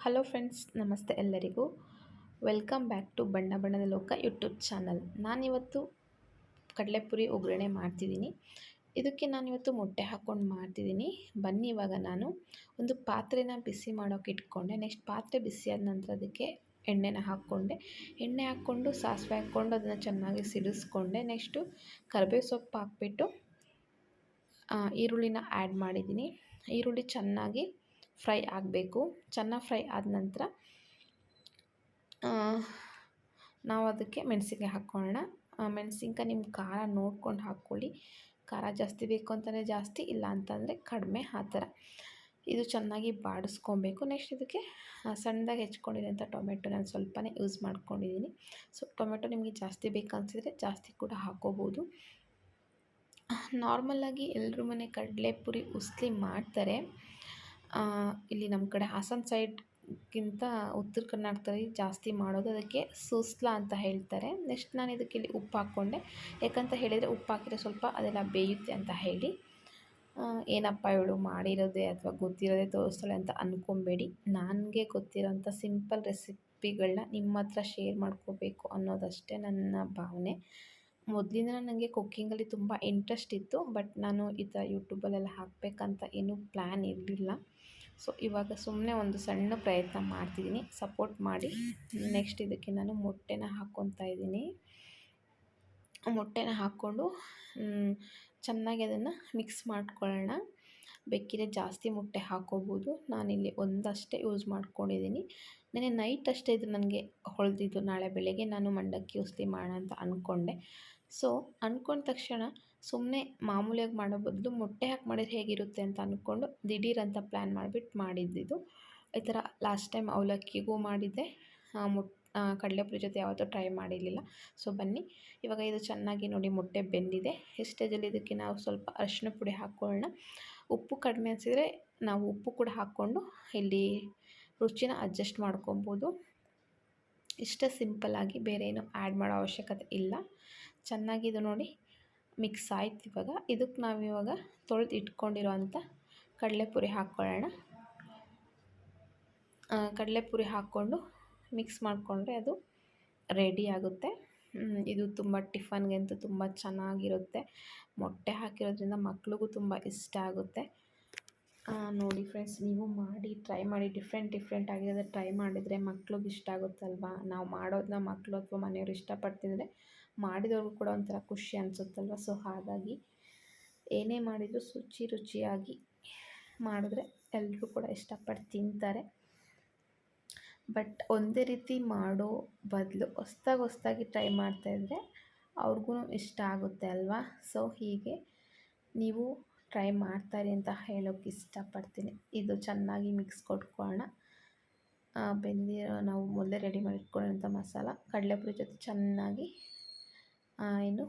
Hello friends, ನಮಸ್ತೆ ಎಲ್ಲರಿಗೂ. Welcome back to ಬಣ್ಣ ಬಣ್ಣದ ಲೋಕ ಯೂಟ್ಯೂಬ್ ಚಾನಲ್. ನಾನಿವತ್ತು ಕಡಲೆಪುರಿ ಒಗ್ಗರಣೆ ಮಾಡ್ತಿದ್ದೀನಿ. ಇದಕ್ಕೆ ನಾನಿವತ್ತು ಮೊಟ್ಟೆ ಹಾಕ್ಕೊಂಡು ಮಾಡ್ತಿದ್ದೀನಿ. ಬನ್ನಿ, ಇವಾಗ ನಾನು ಒಂದು ಪಾತ್ರೆನ ಬಿಸಿ ಮಾಡೋಕೆ ಇಟ್ಕೊಂಡೆ. ನೆಕ್ಸ್ಟ್ ಪಾತ್ರೆ ಬಿಸಿಯಾದ ನಂತರ ಅದಕ್ಕೆ ಎಣ್ಣೆನ ಹಾಕ್ಕೊಂಡೆ. ಎಣ್ಣೆ ಹಾಕ್ಕೊಂಡು ಸಾಸಿವೆ ಹಾಕ್ಕೊಂಡು ಅದನ್ನು ಚೆನ್ನಾಗಿ ಸಿಡಿಸ್ಕೊಂಡೆ. ನೆಕ್ಸ್ಟು ಕರಿಬೇವು ಸೊಪ್ಪು ಹಾಕ್ಬಿಟ್ಟು ಈರುಳ್ಳಿನ ಆ್ಯಡ್ ಮಾಡಿದ್ದೀನಿ. ಈರುಳ್ಳಿ ಚೆನ್ನಾಗಿ ಫ್ರೈ ಆಗಬೇಕು. ಚೆನ್ನಾಗಿ ಫ್ರೈ ಆದ ನಂತರ ನಾವು ಅದಕ್ಕೆ ಮೆಣಸಿನ್ಕಾಯಿ ಹಾಕ್ಕೊಳ್ಳೋಣ. ಮೆಣಸಿನ್ಕಾಯಿ ನಿಮ್ಮ ಖಾರ ನೋಡ್ಕೊಂಡು ಹಾಕ್ಕೊಳ್ಳಿ. ಖಾರ ಜಾಸ್ತಿ ಬೇಕು ಅಂತಂದರೆ ಜಾಸ್ತಿ, ಇಲ್ಲ ಅಂತಂದರೆ ಕಡಿಮೆ, ಆ ಥರ. ಇದು ಚೆನ್ನಾಗಿ ಬಾಡಿಸ್ಕೊಬೇಕು. ನೆಕ್ಸ್ಟ್ ಇದಕ್ಕೆ ಸಣ್ಣದಾಗಿ ಹೆಚ್ಕೊಂಡಿರೋಂಥ ಟೊಮೆಟೊ ನಾನು ಸ್ವಲ್ಪನೇ ಯೂಸ್ ಮಾಡ್ಕೊಂಡಿದ್ದೀನಿ. ಸೊ ಟೊಮೆಟೊ ನಿಮಗೆ ಜಾಸ್ತಿ ಬೇಕನ್ಸಿದ್ರೆ ಜಾಸ್ತಿ ಕೂಡ ಹಾಕ್ಕೋಬೋದು. ನಾರ್ಮಲಾಗಿ ಎಲ್ಲರ ಮನೆ ಕಡಲೆಪುರಿ ಉಸ್ಲಿ ಮಾಡ್ತಾರೆ. ಇಲ್ಲಿ ನಮ್ಮ ಕಡೆ ಹಾಸನ ಸೈಡ್ಗಿಂತ ಉತ್ತರ ಕರ್ನಾಟಕದಲ್ಲಿ ಜಾಸ್ತಿ ಮಾಡೋದು. ಅದಕ್ಕೆ ಸೂಸ್ಲಾ ಅಂತ ಹೇಳ್ತಾರೆ. ನೆಕ್ಸ್ಟ್ ನಾನು ಇದಕ್ಕೆ ಇಲ್ಲಿ ಉಪ್ಪು ಹಾಕ್ಕೊಂಡೆ. ಯಾಕಂತ ಹೇಳಿದರೆ ಉಪ್ಪು ಹಾಕಿದ್ರೆ ಸ್ವಲ್ಪ ಅದೆಲ್ಲ ಬೇಯುತ್ತೆ ಅಂತ ಹೇಳಿ. ಏನಪ್ಪ ಇವಳು ಮಾಡಿರೋದೇ ಅಥವಾ ಗೊತ್ತಿರೋದೇ ತೋರಿಸ್ತಾಳೆ ಅಂತ ಅಂದ್ಕೊಬೇಡಿ. ನನಗೆ ಗೊತ್ತಿರೋಂಥ ಸಿಂಪಲ್ ರೆಸಿಪಿಗಳನ್ನ ನಿಮ್ಮ ಹತ್ರ ಶೇರ್ ಮಾಡ್ಕೋಬೇಕು ಅನ್ನೋದಷ್ಟೇ ನನ್ನ ಭಾವನೆ. ಮೊದಲಿಂದ ನನಗೆ ಕುಕ್ಕಿಂಗಲ್ಲಿ ತುಂಬ ಇಂಟ್ರೆಸ್ಟ್ ಇತ್ತು, ಬಟ್ ನಾನು ಈ ಥರ ಯೂಟ್ಯೂಬಲ್ಲೆಲ್ಲ ಹಾಕಬೇಕಂತ ಏನೂ ಪ್ಲ್ಯಾನ್ ಇರಲಿಲ್ಲ. ಸೊ ಇವಾಗ ಸುಮ್ಮನೆ ಒಂದು ಸಣ್ಣ ಪ್ರಯತ್ನ ಮಾಡ್ತಿದ್ದೀನಿ, ಸಪೋರ್ಟ್ ಮಾಡಿ. ನೆಕ್ಸ್ಟ್ ಇದಕ್ಕೆ ನಾನು ಮೊಟ್ಟೆನ ಹಾಕ್ಕೊತಾ ಇದ್ದೀನಿ. ಮೊಟ್ಟೆನ ಹಾಕ್ಕೊಂಡು ಚೆನ್ನಾಗಿ ಅದನ್ನು ಮಿಕ್ಸ್ ಮಾಡ್ಕೊಳ್ಳೋಣ. ಬೇಕಿದ್ರೆ ಜಾಸ್ತಿ ಮೊಟ್ಟೆ ಹಾಕ್ಕೋಬೋದು. ನಾನಿಲ್ಲಿ ಒಂದಷ್ಟೇ ಯೂಸ್ ಮಾಡ್ಕೊಂಡಿದ್ದೀನಿ. ನೆನ್ನೆ ನೈಟ್ ಅಷ್ಟೇ ಇದು ನನಗೆ ಹೊಳೆದಿದ್ದು. ನಾಳೆ ಬೆಳಗ್ಗೆ ನಾನು ಮಂಡಕ್ಕಿ ಉಸ್ಲಿ ಮಾಡೋಣ ಅಂತ ಅಂದ್ಕೊಂಡೆ. ಸೊ ಅಂದ್ಕೊಂಡ ತಕ್ಷಣ ಸುಮ್ಮನೆ ಮಾಮೂಲಿಯಾಗಿ ಮಾಡೋ ಬದಲು ಮೊಟ್ಟೆ ಹಾಕಿ ಮಾಡಿದ್ರೆ ಹೇಗಿರುತ್ತೆ ಅಂತ ಅಂದ್ಕೊಂಡು ದಿಢೀರಂತ ಪ್ಲ್ಯಾನ್ ಮಾಡಿಬಿಟ್ಟು ಮಾಡಿದ್ದಿದ್ದು. ಈ ಥರ ಲಾಸ್ಟ್ ಟೈಮ್ ಅವಲಕ್ಕಿಗೂ ಮಾಡಿದ್ದೆ, ಕಡಲೆಪುರಿ ಜೊತೆ ಯಾವತ್ತೂ ಟ್ರೈ ಮಾಡಿರಲಿಲ್ಲ. ಸೊ ಬನ್ನಿ, ಇವಾಗ ಇದು ಚೆನ್ನಾಗಿ ನೋಡಿ ಮೊಟ್ಟೆ ಬೆಂದಿದೆ. ಈ ಸ್ಟೇಜಲ್ಲಿ ಇದಕ್ಕೆ ನಾವು ಸ್ವಲ್ಪ ಅರಿಶಿನ ಪುಡಿ ಹಾಕ್ಕೊಳ್ಳೋಣ. ಉಪ್ಪು ಕಡಿಮೆ ಅನಿಸಿದರೆ ನಾವು ಉಪ್ಪು ಕೂಡ ಹಾಕ್ಕೊಂಡು ಇಲ್ಲಿ ರುಚಿನ ಅಡ್ಜಸ್ಟ್ ಮಾಡ್ಕೊಬೋದು. ಇಷ್ಟೇ ಸಿಂಪಲ್ಲಾಗಿ, ಬೇರೆ ಏನು ಆ್ಯಡ್ ಮಾಡೋ ಅವಶ್ಯಕತೆ ಇಲ್ಲ. ಚೆನ್ನಾಗಿ ಇದು ನೋಡಿ ಮಿಕ್ಸ್ ಆಯ್ತು. ಇವಾಗ ಇದಕ್ಕೆ ನಾವಿವಾಗ ತೊಳೆದು ಇಟ್ಕೊಂಡಿರೋ ಅಂಥ ಕಡಲೆಪುರಿ ಹಾಕ್ಕೊಳ್ಳೋಣ. ಕಡಲೆಪುರಿ ಹಾಕ್ಕೊಂಡು ಮಿಕ್ಸ್ ಮಾಡಿಕೊಂಡ್ರೆ ಅದು ರೆಡಿ ಆಗುತ್ತೆ. ಇದು ತುಂಬ ಟಿಫನ್ಗಂತೂ ತುಂಬ ಚೆನ್ನಾಗಿರುತ್ತೆ. ಮೊಟ್ಟೆ ಹಾಕಿರೋದ್ರಿಂದ ಮಕ್ಳಿಗೂ ತುಂಬ ಇಷ್ಟ ಆಗುತ್ತೆ. ನೋಡಿ ಫ್ರೆಂಡ್ಸ್, ನೀವು ಮಾಡಿ ಟ್ರೈ ಮಾಡಿ. ಡಿಫ್ರೆಂಟ್ ಆಗಿರೋದು ಟ್ರೈ ಮಾಡಿದರೆ ಮಕ್ಳಿಗೆ ಇಷ್ಟ ಆಗುತ್ತಲ್ವ. ನಾವು ಮಾಡೋದನ್ನ ಮಕ್ಕಳು ಅಥವಾ ಮನೆಯವರು ಇಷ್ಟಪಟ್ಟು ತಿಂದರೆ ಮಾಡಿದವ್ರಿಗೂ ಕೂಡ ಒಂಥರ ಖುಷಿ ಅನಿಸುತ್ತಲ್ವ. ಸೊ ಹಾಗಾಗಿ ಏನೇ ಮಾಡಿದರೂ ರುಚಿಯಾಗಿ ಮಾಡಿದ್ರೆ ಎಲ್ಲರೂ ಕೂಡ ಇಷ್ಟಪಟ್ಟು ತಿಂತಾರೆ. ಬಟ್ ಒಂದೇ ರೀತಿ ಮಾಡೋ ಬದಲು ಹೊಸ್ದಾಗಿ ಟ್ರೈ ಮಾಡ್ತಾಯಿದ್ರೆ ಅವ್ರಿಗೂ ಇಷ್ಟ ಆಗುತ್ತೆ ಅಲ್ವಾ. ಸೊ ಹೀಗೆ ನೀವು ಟ್ರೈ ಮಾಡ್ತಾರೆ ಅಂತ ಹೇಳೋಕ್ಕೆ ಇಷ್ಟಪಡ್ತೀನಿ. ಇದು ಚೆನ್ನಾಗಿ ಮಿಕ್ಸ್ ಕೊಟ್ಕೊಳ್ಳೋಣ. ಬೆಂದಿರೋ ನಾವು ಮೊದಲೇ ರೆಡಿ ಮಾಡಿ ಇಟ್ಕೊಳ್ಳೋಂಥ ಮಸಾಲ ಕಡಲೆಪುರಿ ಜೊತೆ ಚೆನ್ನಾಗಿ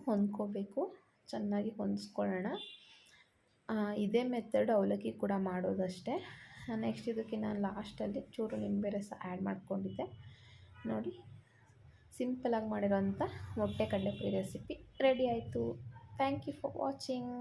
ಹೊಂದ್ಕೋಬೇಕು. ಚೆನ್ನಾಗಿ ಹೊಂದಿಸ್ಕೊಳ್ಳೋಣ. ಇದೇ ಮೆಥಡ್ ಅವಲಕ್ಕಿ ಕೂಡ ಮಾಡೋದಷ್ಟೇ. ನೆಕ್ಸ್ಟ್ ಇದಕ್ಕೆ ನಾನು ಲಾಸ್ಟಲ್ಲಿ ಚೂರು ನಿಂಬೆ ರಸ ಆ್ಯಡ್ ಮಾಡ್ಕೊಂಡಿದ್ದೆ. ನೋಡಿ, ಸಿಂಪಲಾಗಿ ಮಾಡಿರೋಂಥ ಮೊಟ್ಟೆ ಕಡಲೆಪುರಿ ರೆಸಿಪಿ ರೆಡಿ ಆಯಿತು. Thank you for watching.